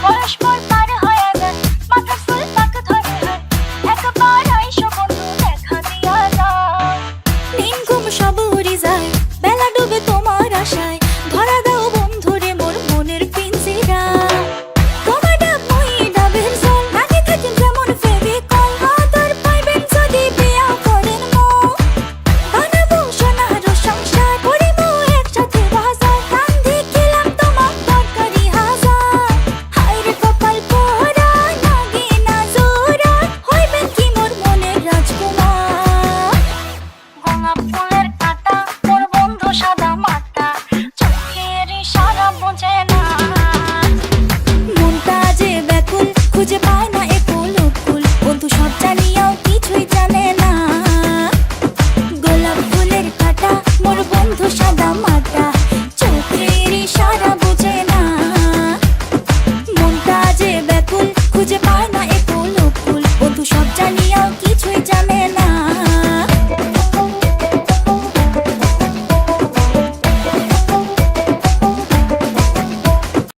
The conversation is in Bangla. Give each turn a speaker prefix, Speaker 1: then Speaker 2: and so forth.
Speaker 1: বয়স মোর পার হয়ে যায়, মাথার চুল পাক ধরে হয়, একবার আইসো বন্ধু দেখা দিয়া যাও। দিন ঘুম সব উড়ে যায়, বেলা ডুবে তোমার আশায়, ধরা দাও বন্ধুরে মোর মনের পিঞ্জিরা। তোমার ডাব মই ডাবের জল, রাতে থাকিম যেমন ফেভিকল, আদর পাইবেন যদি বিয়া করেন মন। বানাবো সোনার সংসার, করিব একসাথে বাজার, কান্ধে খেলাম তোমার তরকারি হাজার। হায়রে কপাল পোড়া, লাগে না জোড়া, হইবেন কি মোর মনের রাজকুমার। গোলাপ ফুলের কাঁটা, মোর বন্ধু সাদা মাটা, চোখের ইশারা বোঝে না, মনটা যে ব্যাকুল খুঁজে পায়